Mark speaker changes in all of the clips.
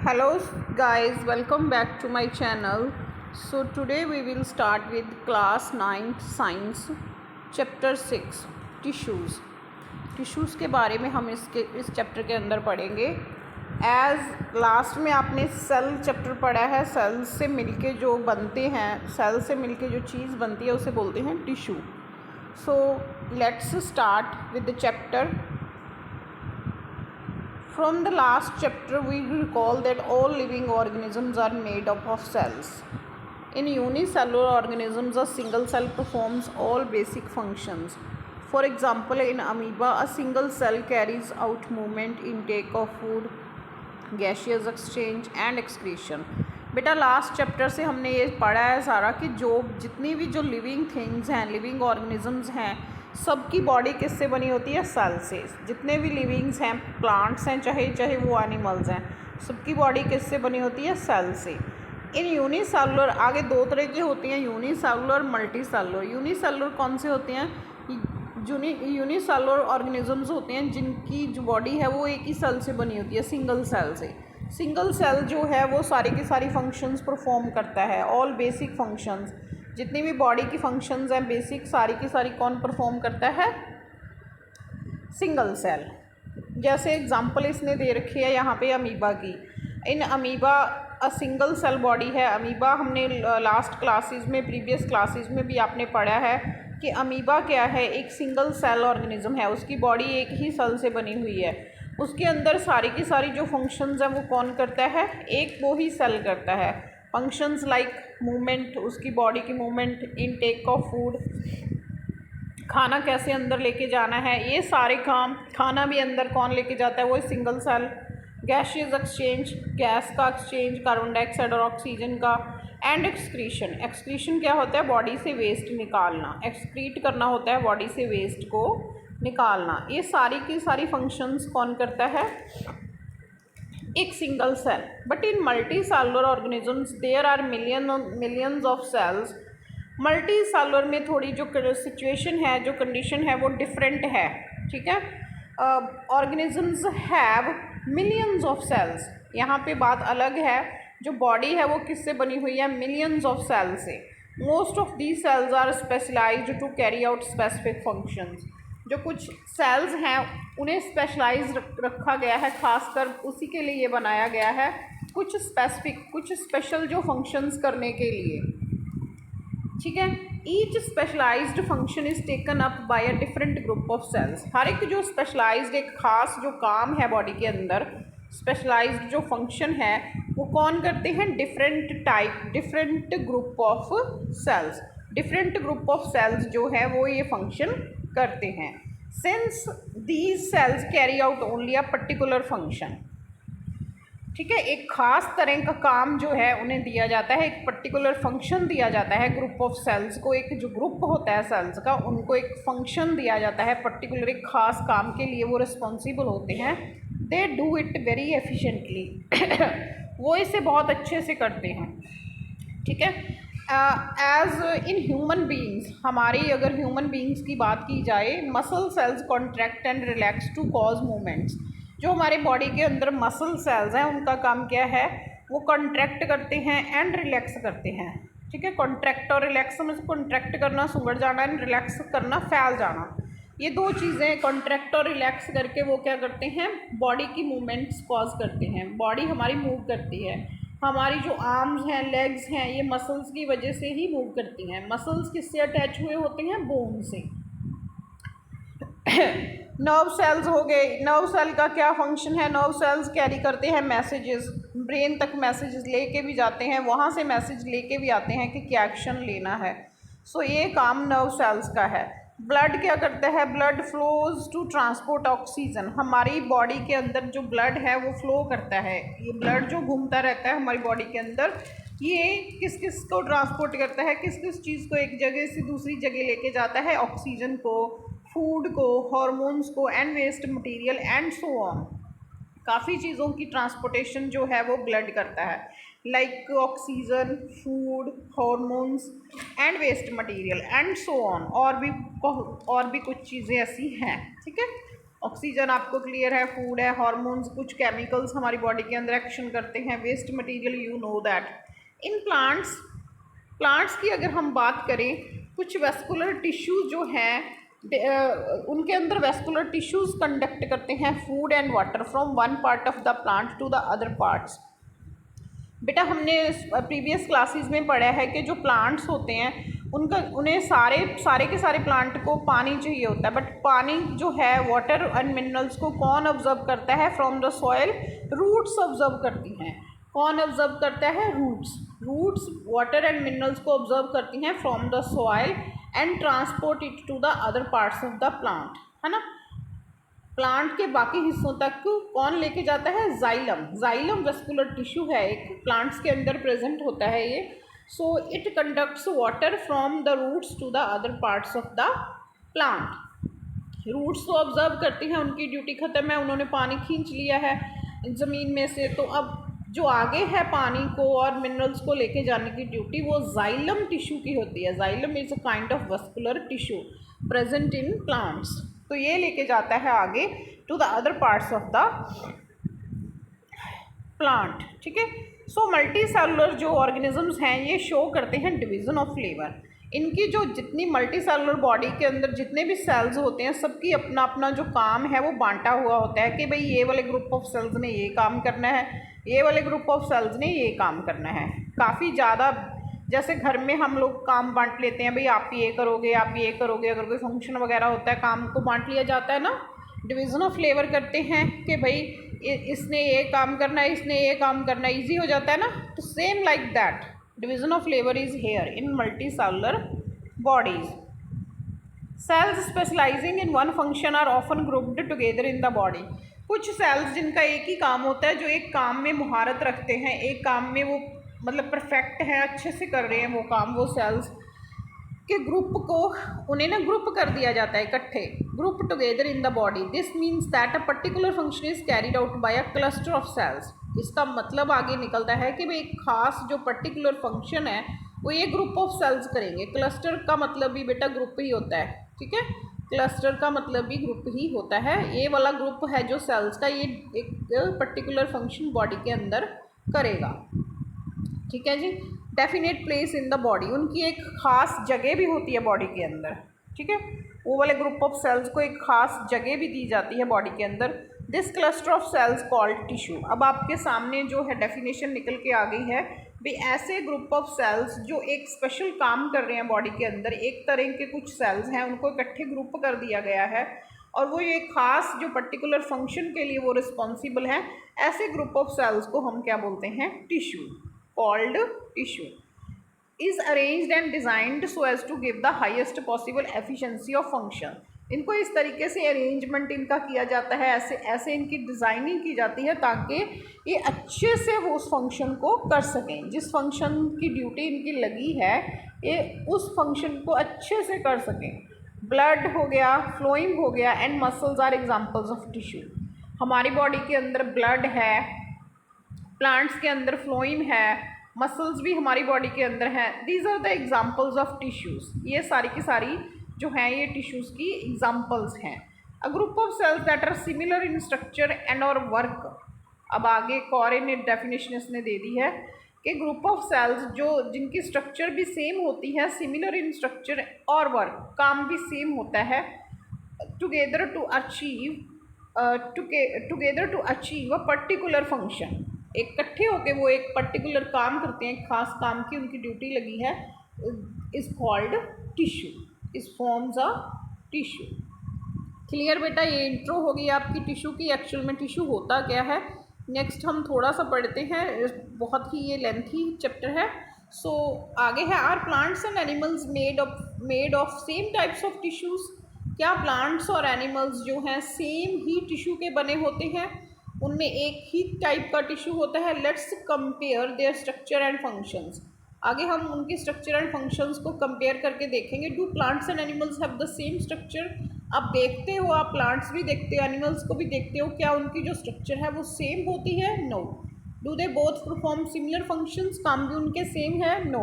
Speaker 1: Hello guys, welcome back to my channel. So today we will start with class 9th science chapter 6 tissues. Tissues के बारे में हम इस chapter के अंदर पढ़ेंगे. एज लास्ट में आपने सेल चैप्टर पढ़ा है. सेल से मिलके जो बनते हैं, सेल से मिलके जो चीज़ बनती है उसे बोलते हैं tissue. So let's start with the chapter. From the last chapter, we recall that all living organisms are made up of cells. In unicellular organisms, a single cell performs all basic functions. For example, in amoeba, a single cell carries out movement, intake of food, gaseous exchange and excretion. बेटा last chapter से हमने ये पढ़ा है सारा कि जितनी भी जो लिविंग थिंग्स हैं, लिविंग ऑर्गेनिजम्स हैं, सबकी बॉडी किससे बनी होती है? सेल से. जितने भी लिविंग्स हैं, प्लांट्स हैं, चाहे वो एनिमल्स हैं, सबकी बॉडी किससे बनी होती है? सेल से. इन यूनिसेलुलर आगे दो तरह की होती हैं, यूनिसेलुलर, मल्टीसेलुलर. यूनिसेलुलर कौन से होते हैं? यूनिसेलुलर ऑर्गेनिजम्स होते हैं जिनकी जो बॉडी है वो एक ही सेल से बनी होती है, सिंगल सेल से. सिंगल सेल जो है वो सारी की सारी फंक्शंस परफॉर्म करता है. ऑल बेसिक फंक्शंस, जितनी भी बॉडी की फंक्शंस हैं बेसिक, सारी की सारी कौन परफॉर्म करता है? Single cell. जैसे एग्जांपल इसने दे रखी है यहाँ पे अमीबा की. In amoeba a single cell body है. अमीबा हमने लास्ट क्लासेस में, प्रीवियस क्लासेस में भी आपने पढ़ा है कि अमीबा क्या है? एक सिंगल सेल ऑर्गेनिज्म है. उसकी बॉडी एक ही सेल से बनी हुई है. उसके अंदर सारी की सारी जो फंक्शंस हैं वो कौन करता है? एक वो ही सेल करता है. फंक्शंस लाइक मूवमेंट, उसकी बॉडी की मूवमेंट, इनटेक ऑफ फूड, खाना कैसे अंदर लेके जाना है, ये सारे काम. खाना भी अंदर कौन लेके जाता है? वो single cell. Gaseous exchange, gas का एक्सचेंज, कार्बन डाइऑक्साइड और ऑक्सीजन का. एंड एक्सक्रीशन, एक्सक्रीशन क्या होता है? बॉडी से वेस्ट निकालना. एक्सक्रीट करना होता है बॉडी से वेस्ट को निकालना. ये सारी की सारी फंक्शंस कौन करता है? एक single cell. But in multi cellular organisms there are millions of cells. Multi cellular में थोड़ी जो सिचुएशन है, जो कंडीशन है वो डिफरेंट है. ठीक है. Organisms have millions of cells. यहाँ पे बात अलग है. जो बॉडी है वो किससे बनी हुई है? मिलियंस ऑफ सेल्स से. Most of these cells are specialised to carry out specific functions. जो कुछ सेल्स हैं उन्हें स्पेशलाइज रखा गया है, खासकर उसी के लिए ये बनाया गया है, कुछ स्पेसिफिक, कुछ स्पेशल जो फंक्शंस करने के लिए. ठीक है. Each specialised function is taken up by a different group of cells. हर एक जो स्पेशलाइज्ड, एक खास जो काम है बॉडी के अंदर, स्पेशलाइज्ड जो फंक्शन है वो कौन करते हैं? Different group of cells. Different group of cells जो है वो ये फंक्शन करते हैं. Since these cells carry out only a particular function. ठीक है. एक खास तरह का काम जो है उन्हें दिया जाता है, एक पर्टिकुलर फंक्शन दिया जाता है ग्रुप ऑफ सेल्स को. एक जो ग्रुप होता है सेल्स का, उनको एक फंक्शन दिया जाता है पर्टिकुलर, एक खास काम के लिए वो रिस्पॉन्सिबल होते हैं. They do it very efficiently. वो इसे बहुत अच्छे से करते हैं. ठीक है. एज इन ह्यूमन बींग्स, हमारी अगर ह्यूमन बींग्स की बात की जाए, muscle cells contract and relax to cause movements. जो हमारे बॉडी के अंदर मसल सेल्स हैं उनका काम क्या है? वो कॉन्ट्रैक्ट करते हैं एंड रिलैक्स करते हैं. ठीक है. कॉन्ट्रैक्ट और रिलैक्स में कॉन्ट्रैक्ट करना सुगड़ जाना एंड रिलैक्स करना फैल जाना. ये दो चीज़ें, कॉन्ट्रैक्ट और रिलैक्स करके वो क्या करते हैं? बॉडी की मूवमेंट्स कॉज करते हैं. बॉडी हमारी मूव करती है. हमारी जो आर्म्स हैं, लेग्स हैं, ये मसल्स की वजह से ही मूव करती हैं. मसल्स किससे अटैच हुए होते हैं? बोन से. नर्व सेल्स हो गए. नर्व सेल का क्या फंक्शन है? नर्व सेल्स कैरी करते हैं मैसेजेस. ब्रेन तक मैसेजेस लेके भी जाते हैं, वहाँ से मैसेज लेके भी आते हैं कि क्या एक्शन लेना है. सो ये काम नर्व सेल्स का है. ब्लड क्या करता है? Blood flows to transport oxygen. हमारी बॉडी के अंदर जो ब्लड है वो फ्लो करता है. ये ब्लड जो घूमता रहता है हमारी बॉडी के अंदर, ये किस किस को ट्रांसपोर्ट करता है? किस किस चीज़ को एक जगह से दूसरी जगह लेके जाता है? ऑक्सीजन को, फूड को, हार्मोन्स को, and waste material and so on. काफ़ी चीज़ों की ट्रांसपोर्टेशन जो है वो ब्लड करता है, like oxygen, food, hormones and waste material and so on. और भी कुछ चीज़ें ऐसी हैं. ठीक है. ऑक्सीजन आपको क्लियर है, फूड है, हार्मोन्स, कुछ केमिकल्स हमारी बॉडी के अंदर एक्शन करते हैं, waste material, you know that. इन प्लांट्स की अगर हम बात करें, कुछ वेस्कुलर टिश्यूज जो हैं उनके अंदर वेस्कुलर टिश्यूज कंडक्ट करते हैं food and water from one part of the plant to the other parts. बेटा हमने प्रीवियस क्लासेस में पढ़ा है कि जो प्लांट्स होते हैं उन्हें सारे के सारे प्लांट को पानी चाहिए होता है, बट पानी जो है वाटर एंड मिनरल्स को कौन ऑब्जर्व करता है? From the soil roots observe करती हैं। कौन ऑब्जर्व करता है? रूट्स वाटर एंड मिनरल्स को ऑब्जर्व करती हैं from the soil and transport it to the other parts of the plant, है ना। प्लांट के बाकी हिस्सों तक कौन लेके जाता है? जाइलम वेस्कुलर टिश्यू है, एक प्लांट्स के अंदर प्रेजेंट होता है ये। So it conducts water from the roots to the other parts of the plant. Roots तो ऑब्जर्व करती हैं, उनकी ड्यूटी ख़त्म है, उन्होंने पानी खींच लिया है ज़मीन में से, तो अब जो आगे है पानी को और मिनरल्स को लेके जाने की ड्यूटी वो जाइलम टिश्यू की होती है। Xylem is a kind of vascular tissue present in plants, तो ये लेके जाता है आगे to the other parts of the plant, ठीक है। सो मल्टी सेलुलर जो ऑर्गेनिजम्स हैं ये शो करते हैं डिवीज़न ऑफ फ्लेवर। इनकी जो जितनी मल्टी सेलुलर बॉडी के अंदर जितने भी सेल्स होते हैं सबकी अपना अपना जो काम है वो बांटा हुआ होता है कि भाई ये वाले ग्रुप ऑफ सेल्स ने ये काम करना है, ये वाले ग्रुप ऑफ सेल्स ने ये काम करना है। काफ़ी ज़्यादा जैसे घर में हम लोग काम बांट लेते हैं, भाई आप ये करोगे, आप ये करोगे, अगर कोई फंक्शन वगैरह होता है काम को बांट लिया जाता है ना। डिवीज़न ऑफ लेबर करते हैं कि भाई इसने ये काम करना है, इसने ये काम करना है, ईजी हो जाता है ना। तो same like that division of labour is here in multi cellular bodies. Cells specialising in one function are often grouped together in the body. कुछ सेल्स जिनका एक ही काम होता है, जो एक काम में महारत रखते हैं, एक काम में वो मतलब परफेक्ट हैं, अच्छे से कर रहे हैं वो काम, वो सेल्स के ग्रुप को उन्हें ना ग्रुप कर दिया जाता है, इकट्ठे group together in the body. This means that a particular function is carried out by a cluster of cells. इसका मतलब आगे निकलता है कि भाई एक खास जो पर्टिकुलर फंक्शन है वो ये ग्रुप ऑफ सेल्स करेंगे। क्लस्टर का मतलब भी बेटा ग्रुप ही होता है, ठीक है। क्लस्टर का मतलब भी ग्रुप ही होता है। ये वाला ग्रुप है जो सेल्स का, ये एक पर्टिकुलर फंक्शन बॉडी के अंदर करेगा, ठीक है जी। Definite place in the body, उनकी एक खास जगह भी होती है बॉडी के अंदर, ठीक है। वो वाले ग्रुप ऑफ सेल्स को एक खास जगह भी दी जाती है बॉडी के अंदर। This cluster of cells called tissue. अब आपके सामने जो है डेफिनेशन निकल के आ गई है भी ऐसे ग्रुप ऑफ सेल्स जो एक स्पेशल काम कर रहे हैं बॉडी के अंदर, एक तरह के कुछ सेल्स हैं उनको इकट्ठे ग्रुप कर दिया गया है और वो ये खास जो पर्टिकुलर फंक्शन के लिए वो रिस्पॉन्सिबल है। ऐसे ग्रुप ऑफ सेल्स को हम क्या बोलते हैं? Tissue, called tissue. Is arranged and designed so as to give the highest possible efficiency of function. इनको इस तरीके से अरेंजमेंट इनका किया जाता है, ऐसे इनकी डिज़ाइनिंग की जाती है ताकि ये अच्छे से वो उस फंक्शन को कर सकें। जिस फंक्शन की ड्यूटी इनकी लगी है ये उस फंक्शन को अच्छे से कर सकें। ब्लड हो गया, फ्लोइंग हो गया and muscles are examples of tissue. हमारी बॉडी के अंदर ब्लड है, प्लांट्स के अंदर फ्लोइम है, मसल्स भी हमारी बॉडी के अंदर हैं। These are the examples of tissues. ये सारी की सारी जो हैं ये टिश्यूज़ की एग्जांपल्स हैं। A group of cells that are similar in structure and और वर्क। अब आगे एक और इन डेफिनेशन इसने दे दी है कि ग्रुप ऑफ सेल्स जो जिनकी स्ट्रक्चर भी सेम होती है, सिमिलर इन स्ट्रक्चर और वर्क, काम भी सेम होता है, together to achieve a particular function. इकट्ठे होके वो एक पर्टिकुलर काम करते हैं, एक खास काम की उनकी ड्यूटी लगी है, is called tissue, is forms a tissue. Clear बेटा? ये इंट्रो हो गई आपकी टिश्यू की। एक्चुअल में टिश्यू होता क्या है नेक्स्ट हम थोड़ा सा पढ़ते हैं, बहुत ही ये लेंथी चैप्टर है। सो आगे है, are plants and animals made of same types of tissues. क्या प्लांट्स और एनिमल्स जो हैं सेम ही टिश्यू के बने होते हैं? उनमें एक ही टाइप का टिश्यू होता है। Let's compare there structure and functions. आगे हम उनके स्ट्रक्चर एंड फंक्शंस को कंपेयर करके देखेंगे। Do plants and animals have the same structure? आप देखते हो, आप प्लांट्स भी देखते हो, एनिमल्स को भी देखते हो, क्या उनकी जो स्ट्रक्चर है वो सेम होती है? No. Do they both perform similar functions? काम भी उनके सेम है? नो।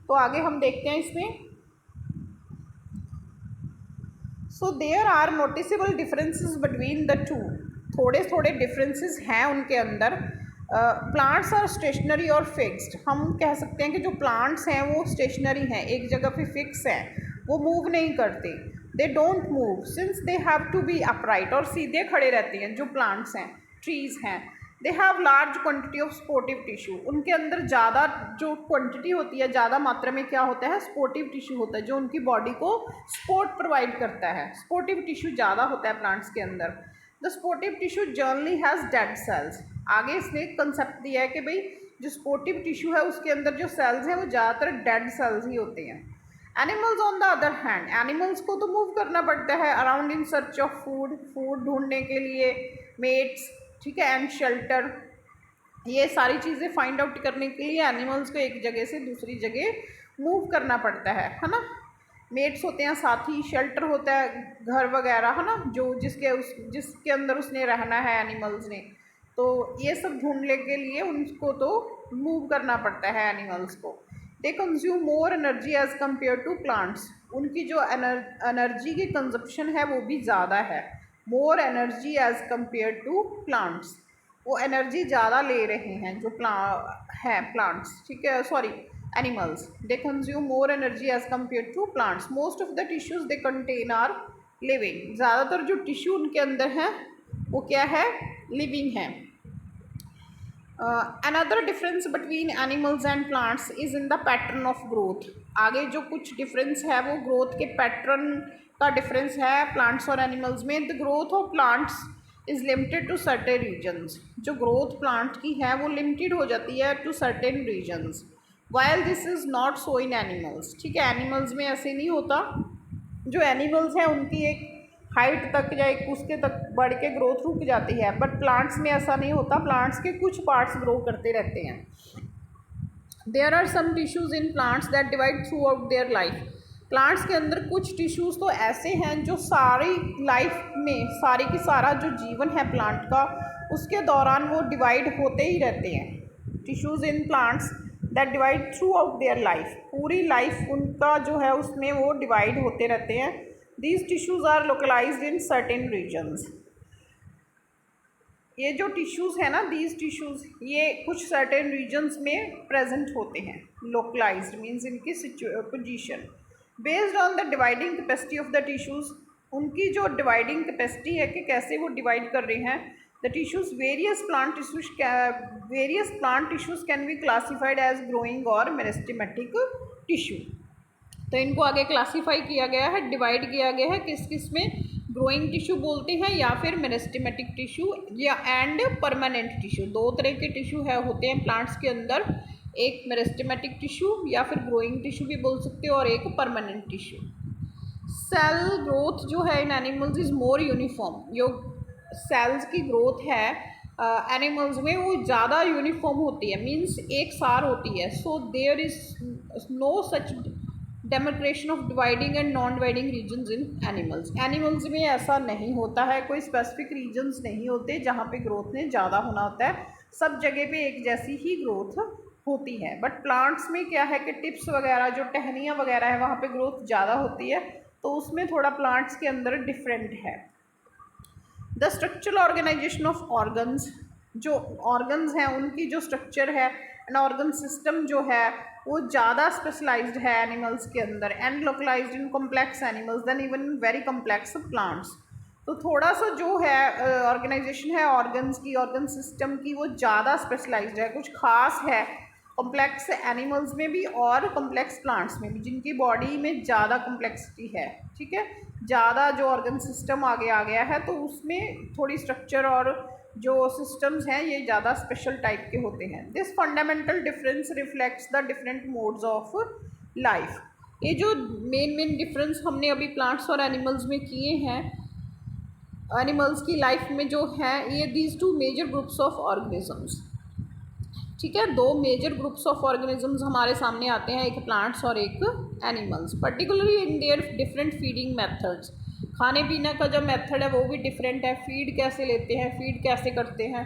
Speaker 1: तो आगे हम देखते हैं इसमें। So there are noticeable differences between the two, थोड़े थोड़े डिफरेंसेस हैं उनके अंदर। प्लांट्स आर स्टेशनरी और फिक्स्ड, हम कह सकते हैं कि जो प्लांट्स हैं वो स्टेशनरी हैं, एक जगह पे फिक्स हैं, वो मूव नहीं करते। They don't move since they have to be upright, और सीधे खड़े रहते हैं जो प्लांट्स हैं, ट्रीज़ हैं। They have large quantity of sportive tissue, उनके अंदर ज़्यादा जो क्वांटिटी होती है, ज़्यादा मात्रा में क्या होता है, स्पोर्टिव टिश्यू होता है, जो उनकी बॉडी को सपोर्ट प्रोवाइड करता है। स्पोर्टिव टिश्यू ज़्यादा होता है प्लांट्स के अंदर। The sportive tissue generally has dead cells, आगे इसने एक कंसेप्ट दिया है कि भाई जो स्पोर्टिव टिश्यू है उसके अंदर जो सेल्स हैं वो ज़्यादातर डेड सेल्स ही होते हैं। Animals on the other hand, animals को तो मूव करना पड़ता है around in search of food, food ढूंढने के लिए, मेट्स, ठीक है, एंड शेल्टर, ये सारी चीज़ें फाइंड आउट करने के लिए एनिमल्स को एक जगह से दूसरी जगह मूव करना पड़ता है ना। मेट्स होते हैं साथी, शेल्टर होता है घर वगैरह, है ना, जो जिसके अंदर उसने रहना है एनिमल्स ने, तो ये सब ढूंढने के लिए उनको तो मूव करना पड़ता है एनिमल्स को। They consume more energy as compare to plants, उनकी जो एनर्जी की कंजप्शन है वो भी ज़्यादा है, more energy as compare to plants, वो एनर्जी ज़्यादा ले रहे हैं जो प्लांट्स, ठीक है, sorry animals. They consume more energy as compare to plants. Most of the tissues they contain are living, ज़्यादातर जो टिश्यू उनके अंदर हैं वो क्या है, लिविंग है। Another difference between animals and plants is in the pattern of growth, आगे जो कुछ डिफरेंस है वो ग्रोथ के पैटर्न का डिफरेंस है प्लांट्स और एनिमल्स में। The growth of plants is limited to certain regions, जो ग्रोथ प्लांट की है वो लिमिटेड हो जाती है to certain regions, while this is not so in animals, ठीक है, एनिमल्स में ऐसे नहीं होता। जो एनिमल्स हैं उनकी एक हाइट तक या एक उसके तक बढ़ के ग्रोथ रुक जाती है, बट प्लांट्स में ऐसा नहीं होता, प्लांट्स के कुछ पार्ट्स ग्रो करते रहते हैं। There are some tissues in plants that divide throughout their life, plants के अंदर कुछ टिश्यूज़ तो ऐसे हैं जो सारी लाइफ में, सारी की सारा जो जीवन है प्लांट का, उसके दौरान वो डिवाइड होते ही रहते हैं। Tissues in plants that divide throughout their life, पूरी लाइफ उनका जो है उसमें वो डिवाइड होते रहते हैं। These tissues are localised in certain regions, ये जो टिश्यूज़ है ना, दीज टिश्यूज़ ये कुछ सर्टेन रीजन्स में प्रेजेंट होते हैं। लोकलाइज्ड मीन्स इनकी position based on the dividing capacity of the tissues, उनकी जो डिवाइडिंग कैपेसिटी है कि कैसे वो डिवाइड कर रहे हैं। The tissues various plant tissues can be classified as growing और मेरिस्टेमेटिक टिश्यू, तो इनको आगे क्लासीफाई किया गया है, डिवाइड किया गया है किस किस में, ग्रोइंग टिश्यू बोलते हैं या फिर मेरिस्टेमेटिक टिश्यू या एंड परमानेंट टिश्यू। दो तरह के टिश्यू है होते हैं प्लांट्स के अंदर, एक मेरिस्टेमेटिक टिश्यू या फिर ग्रोइंग टिश्यू भी बोल सकते हो, और एक परमानेंट टिश्यू। सेल ग्रोथ जो है इन एनिमल्स इज़ मोर यूनिफॉर्म, जो सेल्स की ग्रोथ है एनिमल्स में वो ज़्यादा यूनिफॉर्म होती है, मीन्स एक सार होती है। So there is no such demarcation of dividing and non dividing regions in animals, animals में ऐसा नहीं होता है, कोई स्पेसिफिक रीजन्स नहीं होते जहाँ पे ग्रोथ ने ज़्यादा होना होता है, सब जगह पे एक जैसी ही ग्रोथ होती है। बट प्लांट्स में क्या है कि टिप्स वगैरह जो टहनियाँ वगैरह है वहाँ पे ग्रोथ ज़्यादा होती है, तो उसमें थोड़ा प्लांट्स के अंदर डिफरेंट है। The structural organisation of organs, जो ऑर्गन्स हैं उनकी जो स्ट्रक्चर है, एंड ऑर्गन सिस्टम जो है वो ज़्यादा स्पेशलाइज्ड है एनिमल्स के अंदर, and localised in complex animals than even very complex plants. तो थोड़ा सा जो है ऑर्गेनाइजेशन है ऑर्गन्स की, ऑर्गन सिस्टम की, वो ज़्यादा स्पेशलाइज्ड है, कुछ खास है कॉम्प्लेक्स एनिमल्स में भी और कॉम्प्लेक्स प्लांट्स में भी, जिनकी बॉडी में ज़्यादा कॉम्प्लेक्सिटी है, ठीक है, ज़्यादा जो ऑर्गन सिस्टम आगे आ गया है, तो उसमें थोड़ी स्ट्रक्चर और जो सिस्टम्स हैं ये ज़्यादा स्पेशल टाइप के होते हैं। This fundamental difference reflects the different modes of life, ये जो मेन डिफरेंस हमने अभी प्लांट्स और एनिमल्स में किए हैं, एनिमल्स की लाइफ में जो है ये these two major groups of organisms, ठीक है, दो मेजर ग्रुप्स ऑफ ऑर्गेनिजम्स हमारे सामने आते हैं, एक प्लांट्स और एक animals, particularly in their different feeding methods, खाने पीने का जो मेथड है वो भी डिफरेंट है, फीड कैसे लेते हैं, फीड कैसे करते हैं,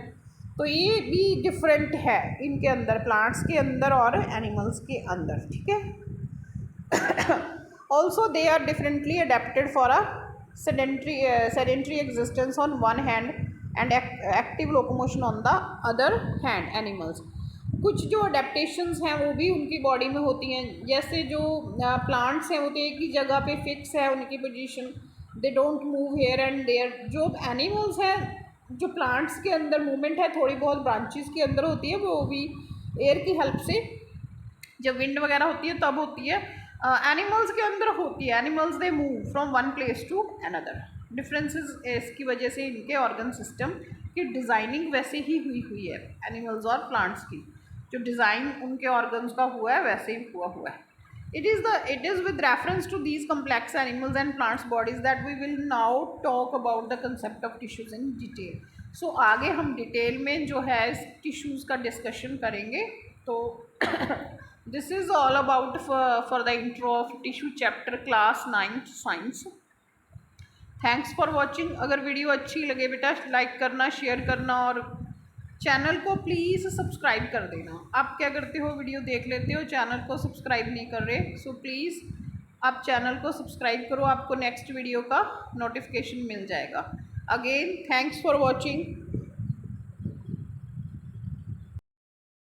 Speaker 1: तो ये भी डिफरेंट है इनके अंदर, प्लांट्स के अंदर और एनिमल्स के अंदर, ठीक है। Also they are differently adapted for a sedentary existence on one hand and active locomotion on the other hand animals. कुछ जो अडेप्टैशंस हैं वो भी उनकी बॉडी में होती हैं, जैसे जो प्लांट्स हैं वो तो एक ही जगह पे फिक्स है उनकी position, they don't move here and there. जो एनिमल्स हैं, जो प्लांट्स के अंदर मूवमेंट है थोड़ी बहुत ब्रांचेस के अंदर होती है, वो भी एयर की हेल्प से जब विंड वगैरह होती है तब होती है. एनिमल्स के अंदर होती है, animals they move from one place to another. Differences इसकी वजह से इनके ऑर्गन सिस्टम की डिज़ाइनिंग वैसे ही हुई है एनिमल्स और प्लांट्स की, जो डिज़ाइन उनके ऑर्गन्स का हुआ है वैसे ही हुआ है. It is with reference to these complex animals and plants bodies that we will now talk about the concept of tissues in detail. So आगे हम डिटेल में जो है इस टिश्यूज़ का डिस्कशन करेंगे. तो this is all about for the intro of tissue chapter class 9th science. Thanks for watching. अगर वीडियो अच्छी लगे बेटा लाइक करना, शेयर करना और चैनल को प्लीज़ सब्सक्राइब कर देना. आप क्या करते हो, वीडियो देख लेते हो, चैनल को सब्सक्राइब नहीं कर रहे, सो प्लीज़ आप चैनल को सब्सक्राइब करो, आपको नेक्स्ट वीडियो का नोटिफिकेशन मिल जाएगा. Again thanks for watching.